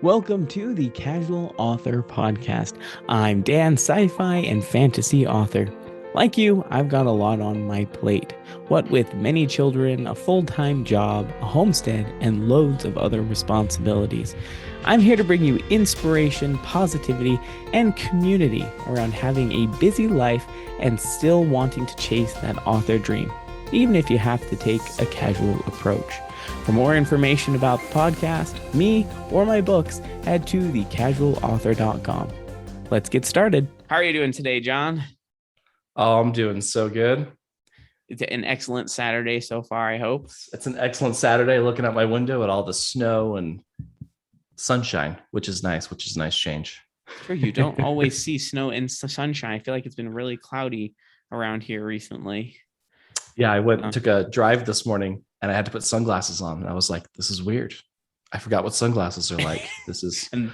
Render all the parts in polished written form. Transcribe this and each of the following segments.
Welcome to the Casual Author Podcast. I'm Dan, sci-fi and fantasy author. Like you, I've got a lot on my plate. What with many children, a full-time job, a homestead, and loads of other responsibilities. I'm here to bring you inspiration, positivity, and community around having a busy life and still wanting to chase that author dream, even if you have to take a casual approach. For more information about the podcast, me, or my books, head to thecasualauthor.com. Let's get started. How are you doing today, John? Oh, I'm doing so good. It's an excellent Saturday so far, I hope. It's an excellent Saturday looking out my window at all the snow and sunshine, which is nice, which is a nice change. Sure, you don't always see snow and sunshine. I feel like it's been really cloudy around here recently. Yeah, I went and took a drive this morning and I had to put sunglasses on. And I was like, this is weird. I forgot what sunglasses are like. This is an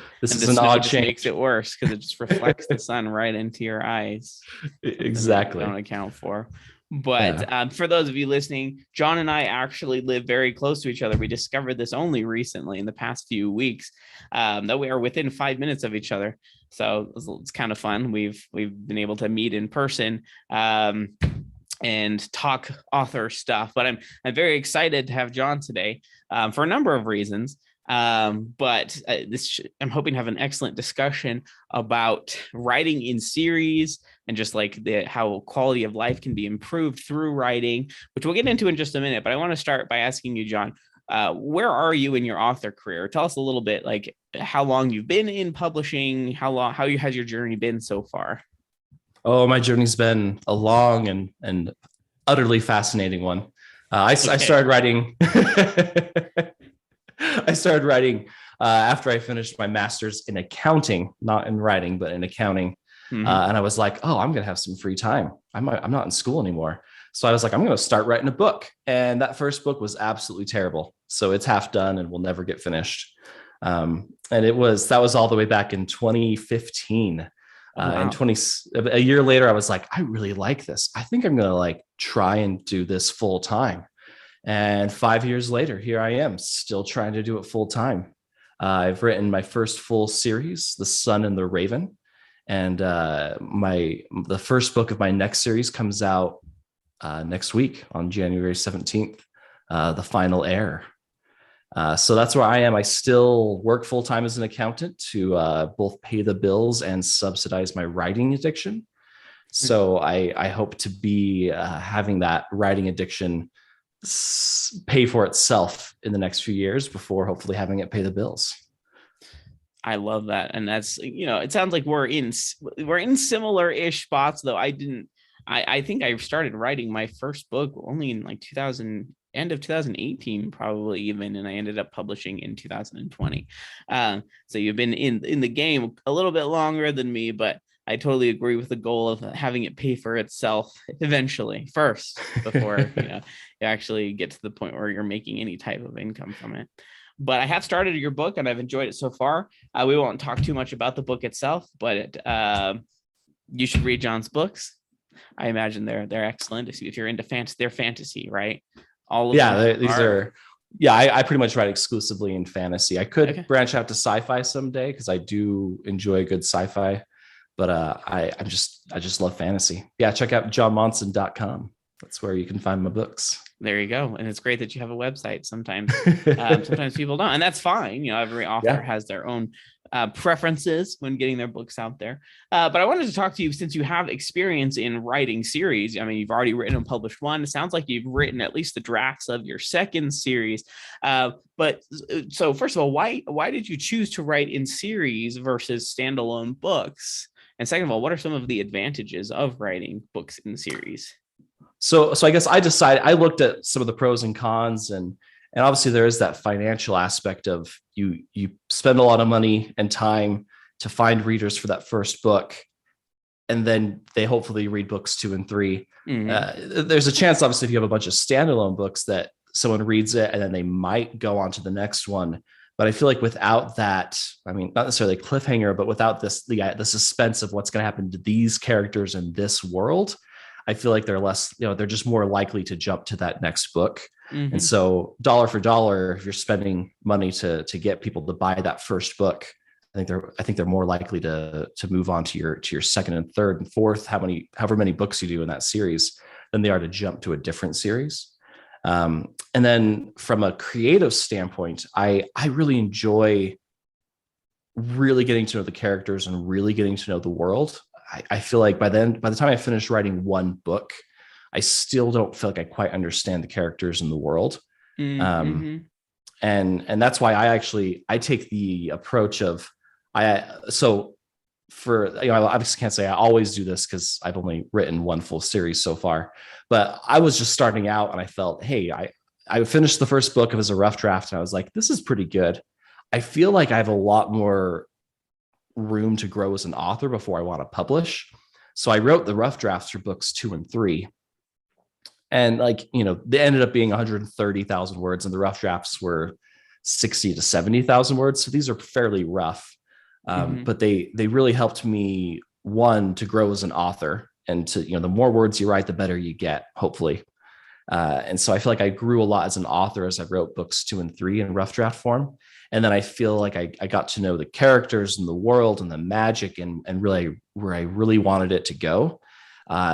odd change. Makes it worse because it just reflects the sun right into your eyes. Exactly. Don't account for. But for those of you listening, John and I actually live very close to each other. We discovered this only recently in the past few weeks, that we are within 5 minutes of each other. So it's kind of fun. We've been able to meet in person and talk author stuff. But I'm very excited to have John today for a number of reasons. I'm hoping to have an excellent discussion about writing in series and just like how quality of life can be improved through writing, which we'll get into in just a minute. But I want to start by asking you, John, where are you in your author career? Tell us a little bit, like how long you've been in publishing, how has your journey been so far? Oh, my journey's been a long and utterly fascinating one. I started writing. I started writing after I finished my master's in accounting, not in writing, but in accounting. Mm-hmm. And I was like, oh, I'm going to have some free time. I'm not in school anymore. So I was like, I'm going to start writing a book. And that first book was absolutely terrible. So it's half done and will never get finished. And that was all the way back in 2015. Wow. And a year later, I was like, I really like this. I think I'm going to try and do this full time. And 5 years later, here I am still trying to do it full time. I've written my first full series, The Sun and the Raven. And the first book of my next series comes out next week on January 17th, The Final Heir. So that's where I am. I still work full time as an accountant to both pay the bills and subsidize my writing addiction. So I hope to be having that writing addiction pay for itself in the next few years before hopefully having it pay the bills. I love that. And that's, it sounds like we're in similar-ish spots, though. I think I started writing my first book only in end of 2018, probably even, and I ended up publishing in 2020. So you've been in the game a little bit longer than me, but I totally agree with the goal of having it pay for itself eventually first before you actually get to the point where you're making any type of income from it. But I have started your book and I've enjoyed it so far. We won't talk too much about the book itself, but you should read John's books. I imagine they're excellent if you're into fantasy. They're fantasy, right? All of them these are. Yeah, I pretty much write exclusively in fantasy. I could branch out to sci-fi someday because I do enjoy good sci-fi. But I just love fantasy. Yeah, check out jonmonson.com. That's where you can find my books. There you go. And it's great that you have a website. Sometimes people don't, and that's fine. Every author has their own preferences when getting their books out there. But I wanted to talk to you since you have experience in writing series. I mean, you've already written and published one. It sounds like you've written at least the drafts of your second series. But so first of all, why did you choose to write in series versus standalone books? And second of all, what are some of the advantages of writing books in series? So I guess I looked at some of the pros and cons, and obviously there is that financial aspect of you spend a lot of money and time to find readers for that first book, and then they hopefully read books 2 and 3. Mm-hmm. There's a chance, obviously, if you have a bunch of standalone books that someone reads it and then they might go on to the next one. But I feel like without that, I mean, not necessarily a cliffhanger, but without the suspense of what's going to happen to these characters in this world, I feel like they're less, they're just more likely to jump to that next book. And Mm-hmm. so dollar for dollar, if you're spending money to get people to buy that first book, I think they're more likely to move on to your second and third and fourth, however many books you do in that series, than they are to jump to a different series. And then from a creative standpoint, I really enjoy really getting to know the characters and really getting to know the world. I feel like by the time I finish writing one book, I still don't feel like I quite understand the characters in the world. Mm-hmm. And that's why I take the approach of I obviously can't say I always do this because I've only written one full series so far, but I was just starting out and I felt, hey, I finished the first book. It was a rough draft and I was like, this is pretty good. I feel like I have a lot more room to grow as an author before I want to publish. So I wrote the rough drafts for books 2 and 3. And they ended up being 130,000 words and the rough drafts were 60 to 70,000 words. So these are fairly rough. But they really helped me, one, to grow as an author, and to, the more words you write, the better you get, hopefully. And so I feel like I grew a lot as an author as I wrote books 2 and 3 in rough draft form. And then I feel like I got to know the characters and the world and the magic and really where I really wanted it to go,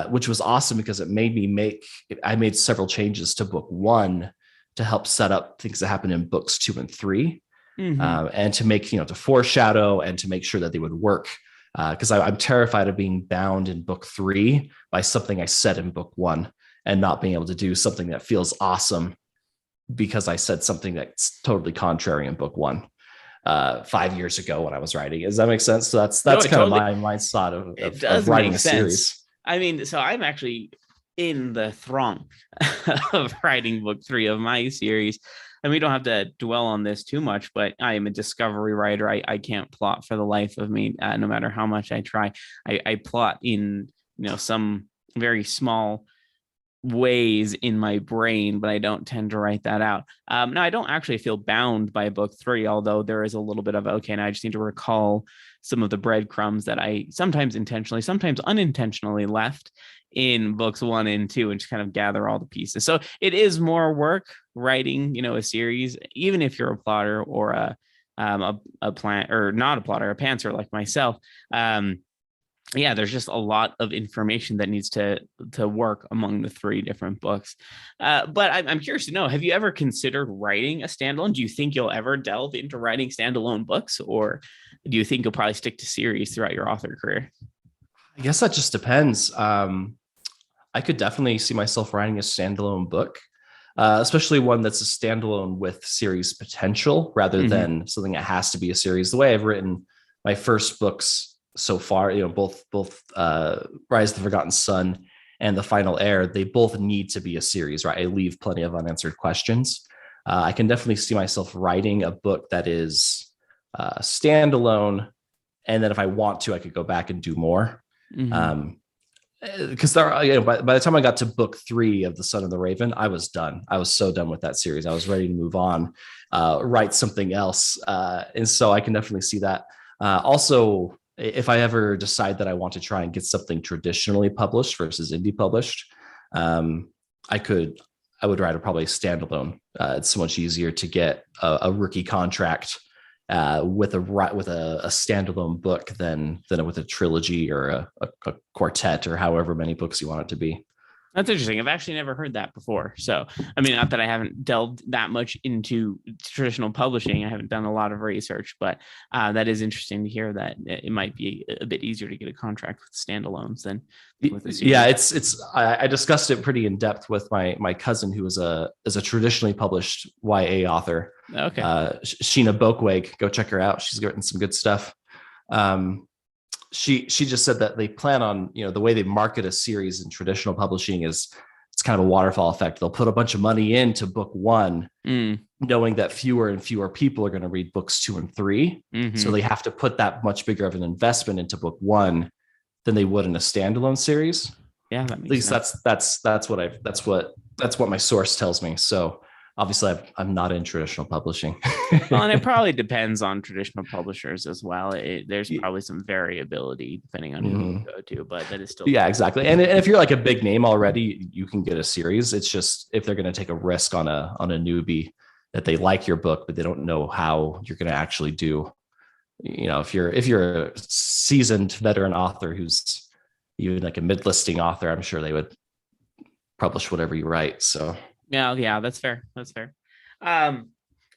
which was awesome because it made me I made several changes to book 1 to help set up things that happen in books 2 and 3. And to make, to foreshadow and to make sure that they would work. Because I'm terrified of being bound in book 3 by something I said in book 1 and not being able to do something that feels awesome because I said something that's totally contrary in book 1 5 years ago when I was writing. Does that make sense? So that's kind totally, of my thought of writing a series. I mean, so I'm actually in the throng of writing book 3 of my series. And we don't have to dwell on this too much, but I am a discovery writer. I can't plot for the life of me, no matter how much I try. I plot in, some very small ways in my brain, but I don't tend to write that out. Now, I don't actually feel bound by book 3, although there is a little bit of, okay, now I just need to recall some of the breadcrumbs that I sometimes intentionally, sometimes unintentionally left in books 1 and 2 and just kind of gather all the pieces. So it is more work writing, a series, even if you're a plotter or a plant or not a plotter, a pantser like myself. There's just a lot of information that needs to work among the 3 different books. But I'm curious to know, have you ever considered writing a standalone? Do you think you'll ever delve into writing standalone books, or do you think you'll probably stick to series throughout your author career? I guess that just depends. I could definitely see myself writing a standalone book, especially one that's a standalone with series potential rather than something that has to be a series. The way I've written my first books so far, both Rise of the Forgotten Sun and The Final Heir, they both need to be a series, right? I leave plenty of unanswered questions. I can definitely see myself writing a book that is standalone, and then if I want to, I could go back and do more. Because by the time I got to book 3 of The Son and the Raven, I was done. I was so done with that series. I was ready to move on, write something else. And so I can definitely see that. Also, if I ever decide that I want to try and get something traditionally published versus indie published, I would write probably a standalone. It's so much easier to get a rookie contract with a standalone book than with a trilogy or a quartet or however many books you want it to be. That's interesting. I've actually never heard that before. So, I mean, not that I haven't delved that much into traditional publishing. I haven't done a lot of research, but that is interesting to hear that it might be a bit easier to get a contract with standalones than with a series. Yeah, I discussed it pretty in depth with my cousin, who is a traditionally published YA author. Okay. Sheena Bokweg. Go check her out. She's written some good stuff. She just said that they plan on, the way they market a series in traditional publishing is it's kind of a waterfall effect. They'll put a bunch of money into book 1, knowing that fewer and fewer people are going to read books 2 and 3. So they have to put that much bigger of an investment into book 1 than they would in a standalone series. Yeah, at least sense. That's what my source tells me. So obviously I'm not in traditional publishing. Well, and it probably depends on traditional publishers as well. There's probably some variability depending on who you go to, but that is still yeah, exactly. And if you're like a big name already, you can get a series. It's just if they're going to take a risk on a newbie that they like your book, but they don't know how you're going to actually do. You know, if you're a seasoned veteran author who's even like a mid-listing author, I'm sure they would publish whatever you write. So yeah, that's fair. That's fair.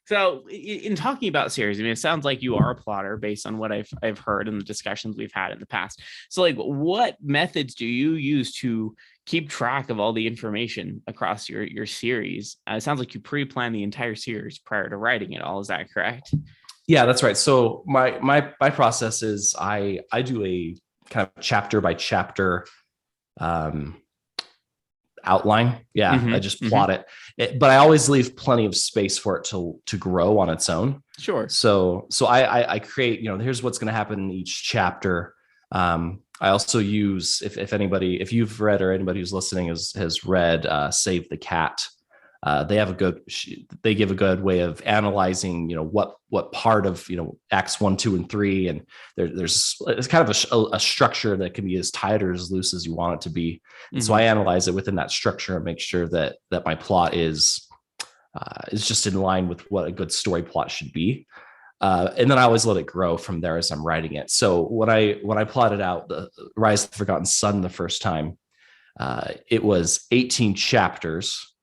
So in talking about series, I mean, it sounds like you are a plotter based on what I've heard in the discussions we've had in the past. So like, what methods do you use to keep track of all the information across your series? It sounds like you pre-plan the entire series prior to writing it all. Is that correct? yeah, that's right. So my process is I do a kind of chapter by chapter outline. Yeah, I just plot it, but I always leave plenty of space for it to grow on its own. Sure. So I create, you know, here's what's going to happen in each chapter. I also use, if you've read, or anybody who's listening has read Save the Cat, they give a good way of analyzing, you know, what part of, you know, acts 1, 2, and 3, and it's kind of a structure that can be as tight or as loose as you want it to be. And so I analyze it within that structure and make sure that my plot is just in line with what a good story plot should be. And then I always let it grow from there as I'm writing it. So when I plotted out the Rise of the Forgotten Son the first time, it was 18 chapters.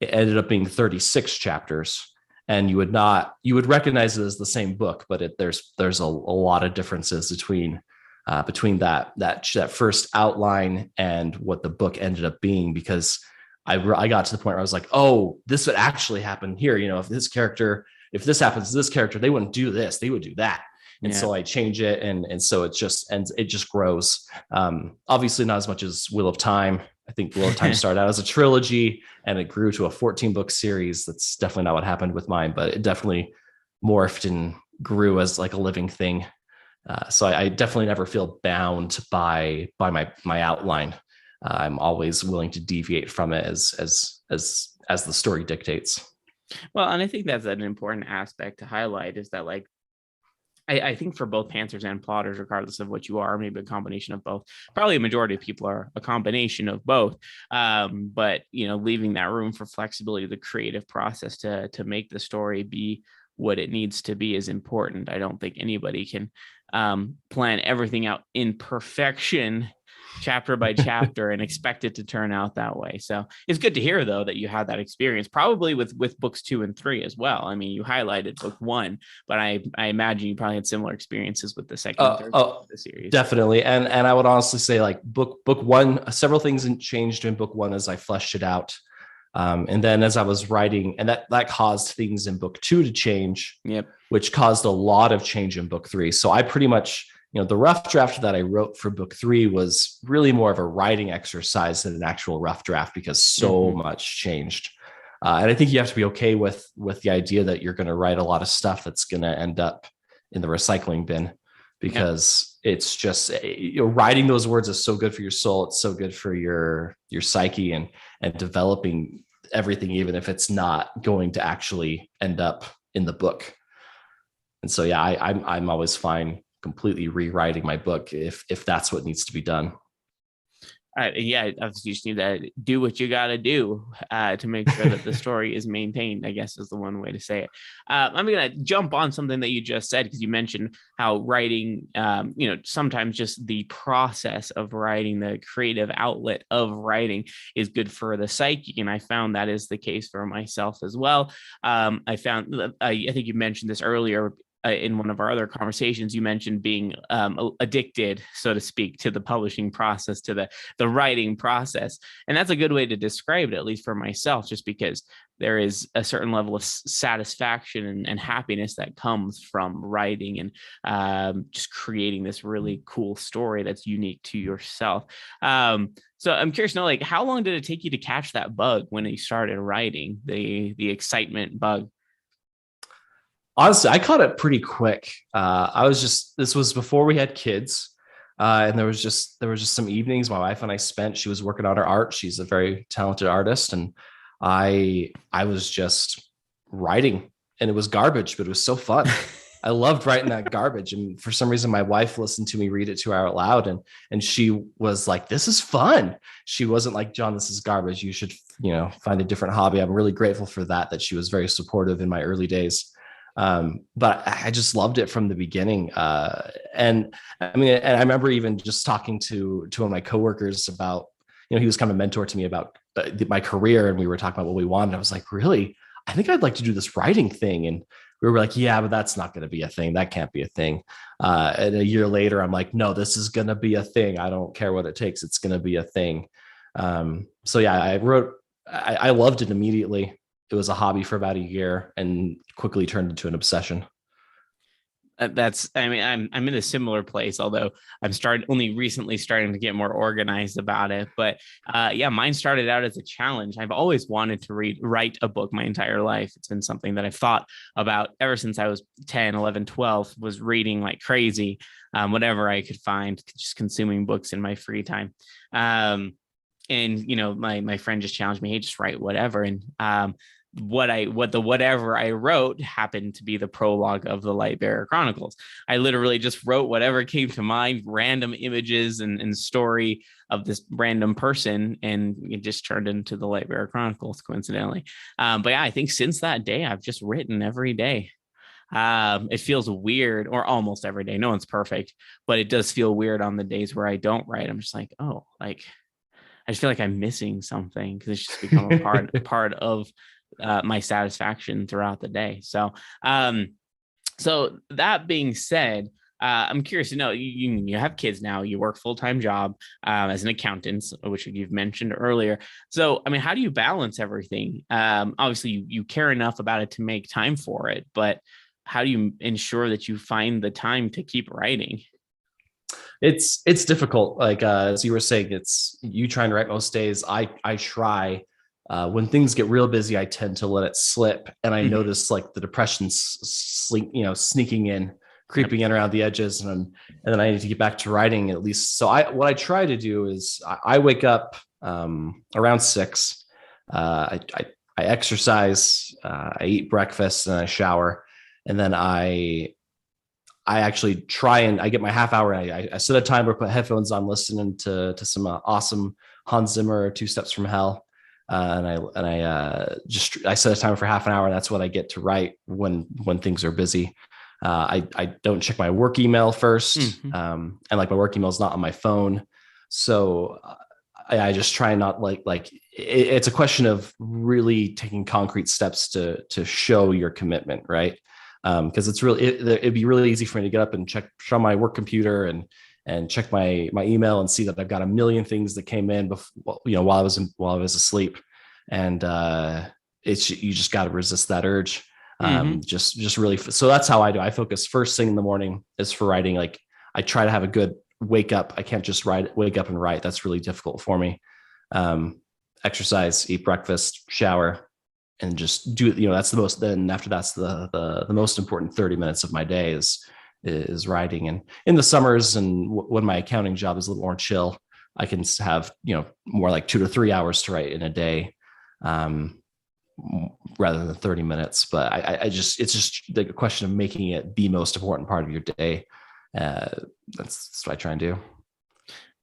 It ended up being 36 chapters, and you would recognize it as the same book, but there's a lot of differences between that first outline and what the book ended up being, because I got to the point where I was like, oh, this would actually happen here. You know, if this happens to this character, they wouldn't do this, they would do that. And so I change it. And so it just grows. Obviously not as much as Wheel of Time. I think Wheel of Time started out as a trilogy and it grew to a 14-book series. That's definitely not what happened with mine, but it definitely morphed and grew as like a living thing. So I definitely never feel bound by my outline. I'm always willing to deviate from it as the story dictates. Well, and I think that's an important aspect to highlight, is that like, I think for both pantsers and plotters, regardless of what you are, maybe a combination of both, probably a majority of people are a combination of both. But, you know, leaving that room for flexibility, the creative process to make the story be what it needs to be is important. I don't think anybody can plan everything out in perfection, chapter by chapter, and expect it to turn out that way. So it's good to hear, though, that you had that experience, probably with books 2 and 3 as well. I mean, you highlighted book 1, but I imagine you probably had similar experiences with the second and third book of the series. Definitely. And I would honestly say, like, book 1, several things changed in book 1 as I fleshed it out. And then as I was writing, and that caused things in book 2 to change, which caused a lot of change in book 3. So I pretty much, you know, the rough draft that I wrote for book 3 was really more of a writing exercise than an actual rough draft, because so much changed. And I think you have to be okay with the idea that you're going to write a lot of stuff that's going to end up in the recycling bin, because it's just, you know, writing those words is so good for your soul. It's so good for your psyche and developing everything, even if it's not going to actually end up in the book. And so, yeah, I'm always fine completely rewriting my book if that's what needs to be done. You just need to do what you got to do to make sure that the story is maintained, I guess is the one way to say it. I'm going to jump on something that you just said, because you mentioned how writing, you know, sometimes just the process of writing, the creative outlet of writing, is good for the psyche. And I found that is the case for myself as well. I think you mentioned this earlier, in one of our other conversations. You mentioned being addicted, so to speak, to the publishing process, to the writing process. And that's a good way to describe it, at least for myself, just because there is a certain level of satisfaction and happiness that comes from writing and just creating this really cool story that's unique to yourself. So I'm curious to know, like, how long did it take you to catch that bug when you started writing, the excitement bug? Honestly, I caught it pretty quick. This was before we had kids. And there was just some evenings my wife and I spent. She was working on her art. She's a very talented artist. And I was just writing, and it was garbage, but it was so fun. I loved writing that garbage. And for some reason, my wife listened to me read it to her out loud. And she was like, this is fun. She wasn't like, John, this is garbage. You should, find a different hobby. I'm really grateful for that she was very supportive in my early days. But I just loved it from the beginning. And I remember even just talking to one of my coworkers about, he was kind of a mentor to me about my career. And we were talking about what we wanted. I was like, really, I think I'd like to do this writing thing. And we were like, yeah, but that's not going to be a thing. That can't be a thing. And a year later, I'm like, no, this is going to be a thing. I don't care what it takes. It's going to be a thing. So yeah, I loved it immediately. It was a hobby for about a year and quickly turned into an obsession. I'm in a similar place, although only recently starting to get more organized about it. But yeah, mine started out as a challenge. I've always wanted to write a book my entire life. It's been something that I've thought about ever since I was 10, 11, 12, was reading like crazy, whatever I could find, just consuming books in my free time. And, my friend just challenged me, hey, just write whatever. And whatever I wrote happened to be the prologue of the Lightbearer Chronicles. I literally just wrote whatever came to mind, random images and story of this random person, and it just turned into the Lightbearer Chronicles, coincidentally. But yeah, I think since that day, I've just written every day. It feels weird, or almost every day. No one's perfect, but it does feel weird on the days where I don't write. I'm just like, oh, like I just feel like I'm missing something, because it's just become a part of my satisfaction throughout the day. So that being said, I'm curious to know, you have kids now, you work full-time job as an accountant, which you've mentioned earlier. So, how do you balance everything? Obviously you care enough about it to make time for it, but how do you ensure that you find the time to keep writing? It's difficult. Like, as you were saying, it's you trying to write most days. I try. When things get real busy, I tend to let it slip, and I notice like the depression sneaking in, creeping in around the edges, and then I need to get back to writing at least. So what I try to do is I wake up around 6. I exercise, I eat breakfast, and I shower, and then I actually try and I get my half hour. I set a timer, put headphones on, listening to some awesome Hans Zimmer, Two Steps from Hell. I set a timer for half an hour, and that's what I get to write when things are busy. I don't check my work email first. And like my work email is not on my phone. So I just try not it's a question of really taking concrete steps to show your commitment. Right. Cause it'd be really easy for me to get up and check on my work computer and check my email and see that I've got a million things that came in before, while I was asleep. And you just got to resist that urge. Just really. So that's how I do. I focus first thing in the morning is for writing. Like I try to have a good wake up. I can't just wake up and write. That's really difficult for me. Exercise, eat breakfast, shower, and just do, that's the most, then after that's the most important 30 minutes of my day is writing. And in the summers and when my accounting job is a little more chill, I can have, more like 2 to 3 hours to write in a day, rather than 30 minutes. But it's just like a question of making it the most important part of your day. That's what I try and do.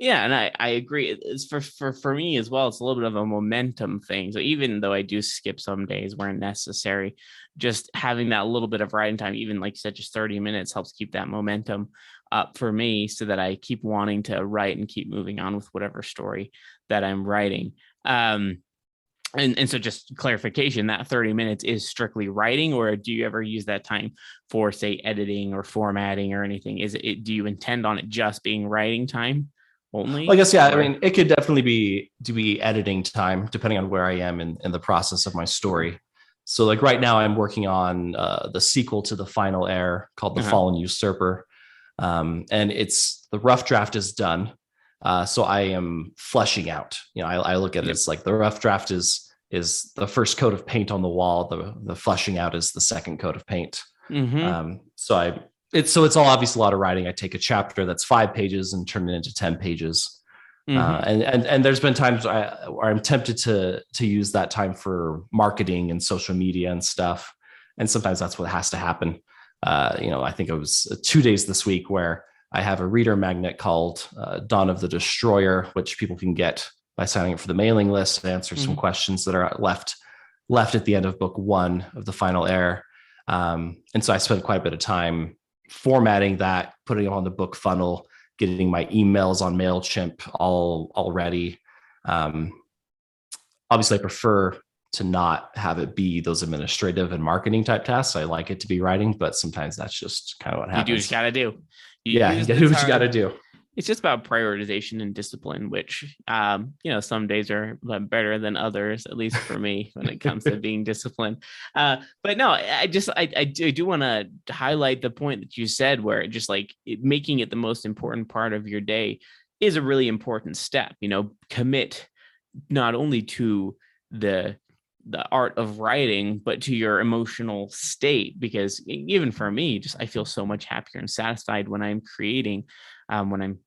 Yeah, and I agree. It's for me as well. It's a little bit of a momentum thing. So even though I do skip some days where necessary, just having that little bit of writing time, even like you said, just 30 minutes helps keep that momentum up for me, so that I keep wanting to write and keep moving on with whatever story that I'm writing. And so just clarification, that 30 minutes is strictly writing, or do you ever use that time for, say, editing or formatting or anything? Do you intend on it just being writing time only? Well, I guess, yeah. Or? I mean, it could definitely be editing time, depending on where I am in the process of my story. So like right now I'm working on the sequel to The Final Heir called The Fallen Usurper. And the rough draft is done. So I am fleshing out, I look at it as like the rough draft is the first coat of paint on the wall. The fleshing out is the second coat of paint. So it's all obviously a lot of writing. I take a chapter that's 5 pages and turn it into 10 pages. And there's been times where I'm tempted to use that time for marketing and social media and stuff. And sometimes that's what has to happen. I think it was 2 days this week where I have a reader magnet called Dawn of the Destroyer, which people can get by signing up for the mailing list and answer some questions that are left at the end of book 1 of the final air. And so I spent quite a bit of time formatting that, putting it on the book funnel, getting my emails on MailChimp all ready. Obviously, I prefer to not have it be those administrative and marketing type tasks. I like it to be writing, but sometimes that's just kind of what happens. You do what you got to do. You do what you got to do. It's just about prioritization and discipline, which, some days are better than others, at least for me, when it comes to being disciplined. But no, I do want to highlight the point that you said, where just like making it the most important part of your day is a really important step. Commit not only to the art of writing, but to your emotional state, because even for me, I feel so much happier and satisfied when I'm creating, when I'm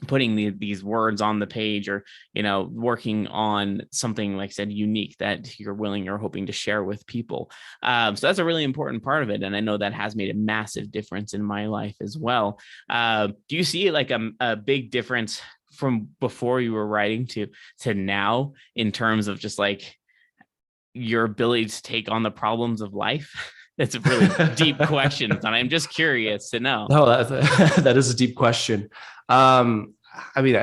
putting these words on the page, or working on something, like I said, unique that you're willing or hoping to share with people. So that's a really important part of it, and I know that has made a massive difference in my life as well. Do you see like a big difference from before you were writing to now, in terms of just like your ability to take on the problems of life? That's a really deep question, and I'm just curious to know. No, that is a deep question. I mean,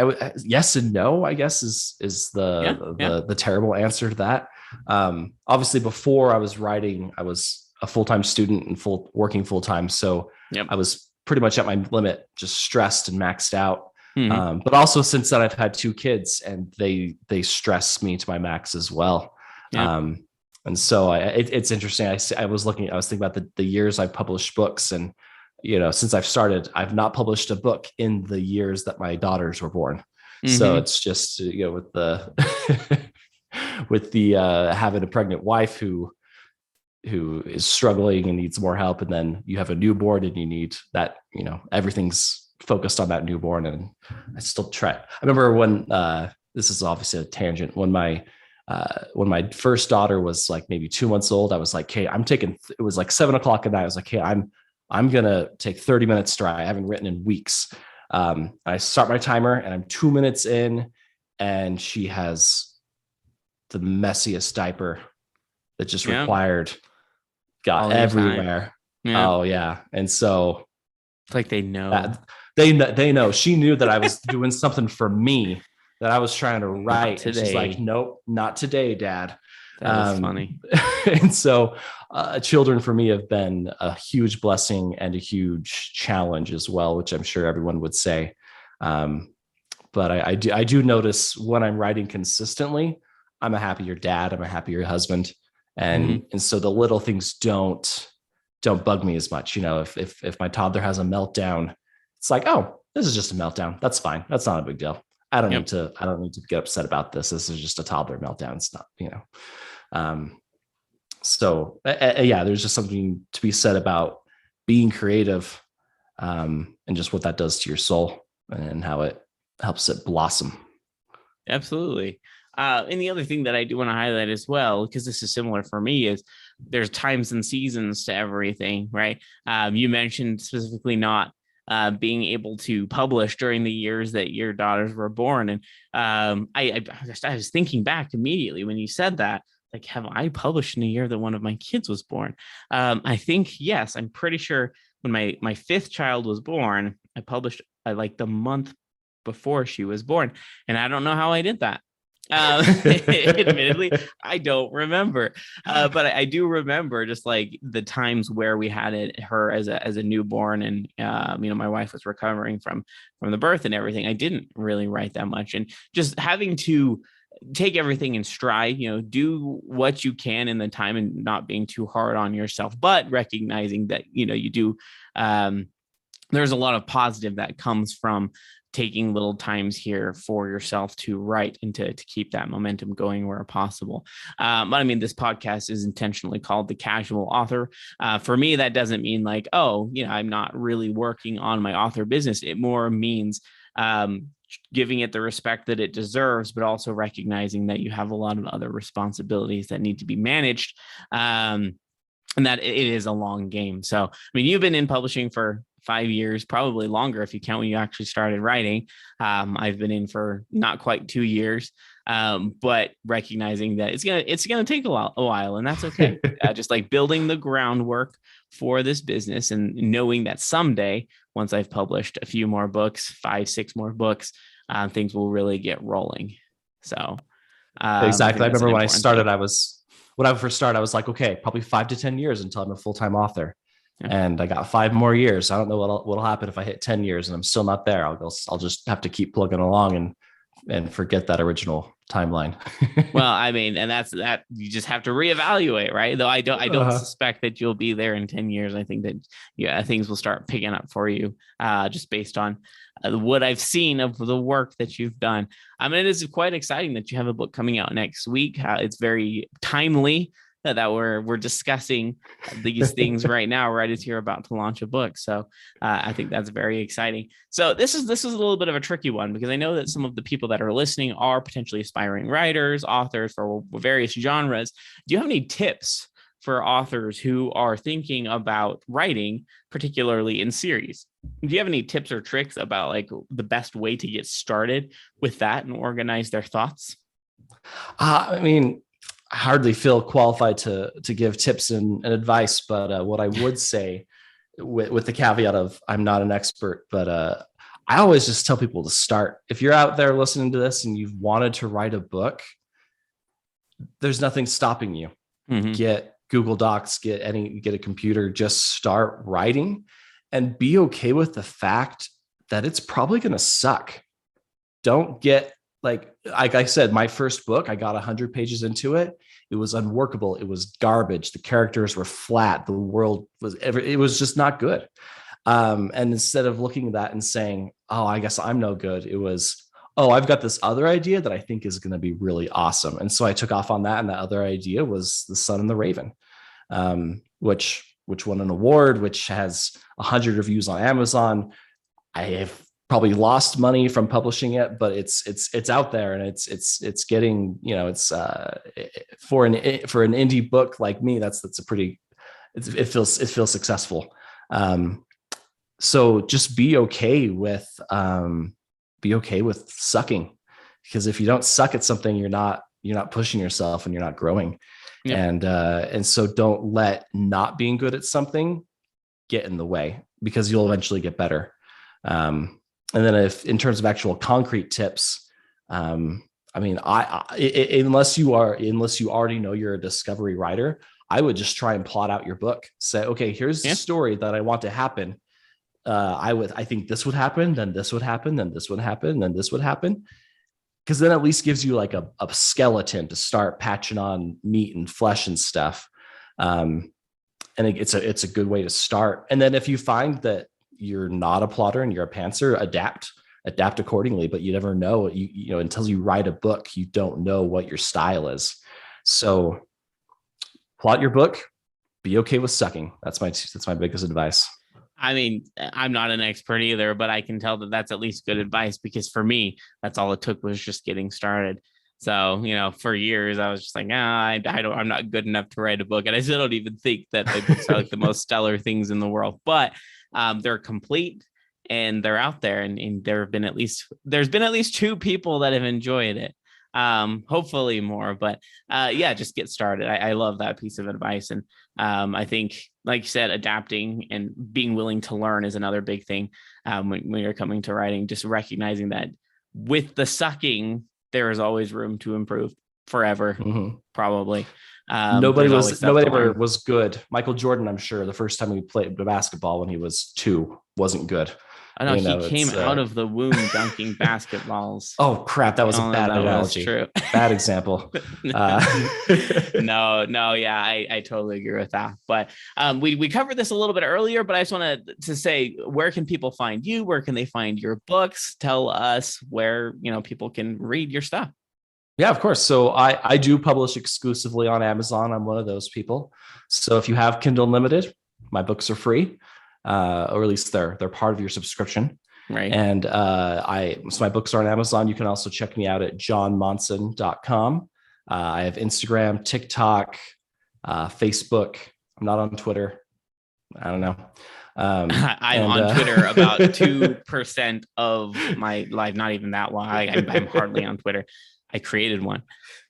yes and no, I guess is the terrible answer to that. Obviously, before I was writing, I was a full-time student and working full-time, so I was pretty much at my limit, just stressed and maxed out. But also, since then, I've had 2 kids, and they stress me to my max as well. And so it's interesting. I was thinking about the years I published books, and since I've started, I've not published a book in the years that my daughters were born. So it's just with the having a pregnant wife who is struggling and needs more help, and then you have a newborn and you need that, everything's focused on that newborn. And I still try. I remember when this is obviously a tangent, when my first daughter was like maybe 2 months old, I was like, hey, it was like 7 o'clock at night. I was like, hey, I'm going to take 30 minutes to write. I haven't written in weeks. I start my timer and I'm 2 minutes in, and she has the messiest diaper that just got everywhere. Oh yeah. And so it's like they know. They know. She knew that I was doing something for me, that I was trying to write. And she's like, nope, not today, Dad. That's funny. And so children for me have been a huge blessing and a huge challenge as well, which I'm sure everyone would say. But I do notice when I'm writing consistently, I'm a happier dad, I'm a happier husband. And so the little things don't bug me as much. If my toddler has a meltdown, it's like, oh, this is just a meltdown. That's fine. That's not a big deal. I don't need to get upset about this. This is just a toddler meltdown. It's not, so there's just something to be said about being creative, and just what that does to your soul and how it helps it blossom. Absolutely. And the other thing that I do want to highlight as well, because this is similar for me, is there's times and seasons to everything, right? You mentioned specifically not being able to publish during the years that your daughters were born. And I was thinking back immediately when you said that, like, have I published in the year that one of my kids was born? I think, yes, I'm pretty sure when my 5th child was born, I published like the month before she was born. And I don't know how I did that. Admittedly, I don't remember, but I do remember just like the times where we had her as a newborn, and my wife was recovering from the birth and everything. I didn't really write that much, and just having to take everything in stride, do what you can in the time and not being too hard on yourself, but recognizing that you do. There's a lot of positive that comes from taking little times here for yourself to write and to keep that momentum going where possible. But I mean, this podcast is intentionally called The Casual Author. For me, that doesn't mean like, I'm not really working on my author business. It more means giving it the respect that it deserves, but also recognizing that you have a lot of other responsibilities that need to be managed. And that it is a long game. So, I mean, you've been in publishing for 5 years, probably longer if you count when you actually started writing. I've been in for not quite 2 years, but recognizing that it's gonna take a while, and that's okay. Just like building the groundwork for this business, and knowing that someday, once I've published a few more books, 5, 6 more books, things will really get rolling. So, exactly. I remember when I started, thing. when I first started, I was like, okay, probably 5 to 10 years until I'm a full-time author. Yeah. And I got 5 more years. I don't know what'll happen if I hit 10 years and I'm still not there. I'll just have to keep plugging along and forget that original timeline. Well, I mean, and that's that you just have to reevaluate, right? Though I don't suspect that you'll be there in 10 years. I think that things will start picking up for you, just based on what I've seen of the work that you've done. I mean, it is quite exciting that you have a book coming out next week. It's very timely that we're discussing these things right now, right as you're about to launch a book. So I think that's very exciting. So this is a little bit of a tricky one, because I know that some of the people that are listening are potentially aspiring writers, authors for various genres. Do you have any tips for authors who are thinking about writing, particularly in series? Do you have any tips or tricks about like the best way to get started with that and organize their thoughts? I mean, I hardly feel qualified to give tips and advice, but what I would say, with the caveat of I'm not an expert, but I always just tell people to start. If you're out there listening to this and you've wanted to write a book, there's nothing stopping you. Mm-hmm. Get Google Docs, get a computer, just start writing, and be okay with the fact that it's probably going to suck. Don't get like I said, my first book, I got 100 pages into it. It was unworkable. It was garbage. The characters were flat. The world it was just not good. And instead of looking at that and saying, oh, I guess I'm no good, it was, oh, I've got this other idea that I think is going to be really awesome. And so I took off on that. And that other idea was The Sun and the Raven, which won an award, which has 100 reviews on Amazon. I have probably lost money from publishing it, but it's out there, and it's getting, it's for an indie book like me, that's a pretty, it feels successful. So just be okay with sucking, because if you don't suck at something, you're not pushing yourself and you're not growing. Yeah. And so don't let not being good at something get in the way, because you'll eventually get better. And then if in terms of actual concrete tips, I mean, unless you already know you're a discovery writer, I would just try and plot out your book. Say, okay, here's the story that I want to happen. I think this would happen, then this would happen, then this would happen, then this would happen. Because then at least gives you like a skeleton to start patching on meat and flesh and stuff. And it's a good way to start. And then if you find that you're not a plotter and you're a pantser, adapt accordingly. But you never know, you know, until you write a book, you don't know what your style is. So plot your book, be okay with sucking. That's my biggest advice. I mean, I'm not an expert either, but I can tell that that's at least good advice, because for me, that's all it took was just getting started. So, for years I was just like, I'm not good enough to write a book. And I still don't even think that my books are like the most stellar things in the world, but they're complete and they're out there. And there's been at least 2 people that have enjoyed it. Hopefully more, but just get started. I love that piece of advice. And I think, like you said, adapting and being willing to learn is another big thing when you're coming to writing, just recognizing that with the sucking, there is always room to improve forever. Mm-hmm. Probably. Nobody ever was good. Michael Jordan, I'm sure, the first time he played basketball when he was 2 wasn't good. I know, he came out of the womb dunking basketballs. Oh crap, that was a bad analogy. Bad example. I totally agree with that. But we covered this a little bit earlier, but I just wanted to say, where can people find you? Where can they find your books? Tell us where people can read your stuff. Yeah, of course. So I do publish exclusively on Amazon. I'm one of those people. So if you have Kindle Unlimited, my books are free. Or at least they're part of your subscription. Right. And so my books are on Amazon. You can also check me out at jonmonson.com. I have Instagram, TikTok, Facebook. I'm not on Twitter. I don't know. I'm on Twitter about 2% of my life, not even that long. I'm hardly on Twitter. I created one,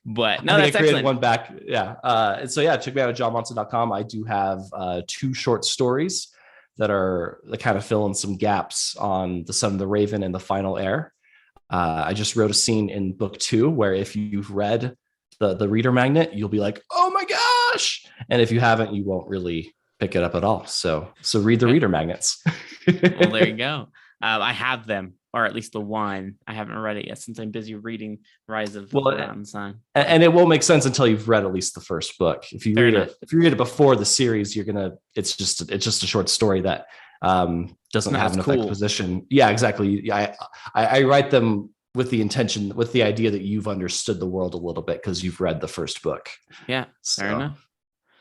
but no, that's I created excellent. one back. Yeah. And so, yeah, check me out at jonmonson.com. I do have 2 short stories that kind of fill in some gaps on The Son of the Raven and The Final Heir. I just wrote a scene in book 2 where if you've read the reader magnet, you'll be like, oh my gosh. And if you haven't, you won't really pick it up at all. So read the reader magnets. Well, there you go. I have them, or at least the one. I haven't read it yet since I'm busy reading Rise of the Forgotten Son. And it won't make sense until you've read at least the first book. If you read it before the series, it's just a short story that doesn't have enough exposition. Yeah, exactly. I write them with the idea that you've understood the world a little bit because you've read the first book. Yeah, fair enough.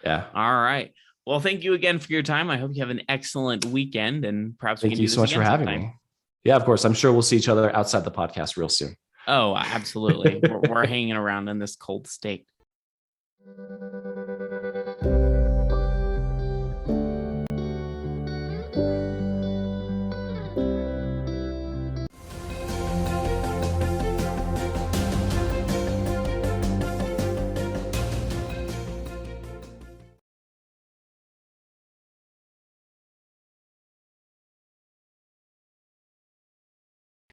Yeah. All right. Well, thank you again for your time. I hope you have an excellent weekend, and perhaps thank you so much for having me. Yeah, of course. I'm sure we'll see each other outside the podcast real soon. Oh, absolutely. we're hanging around in this cold state.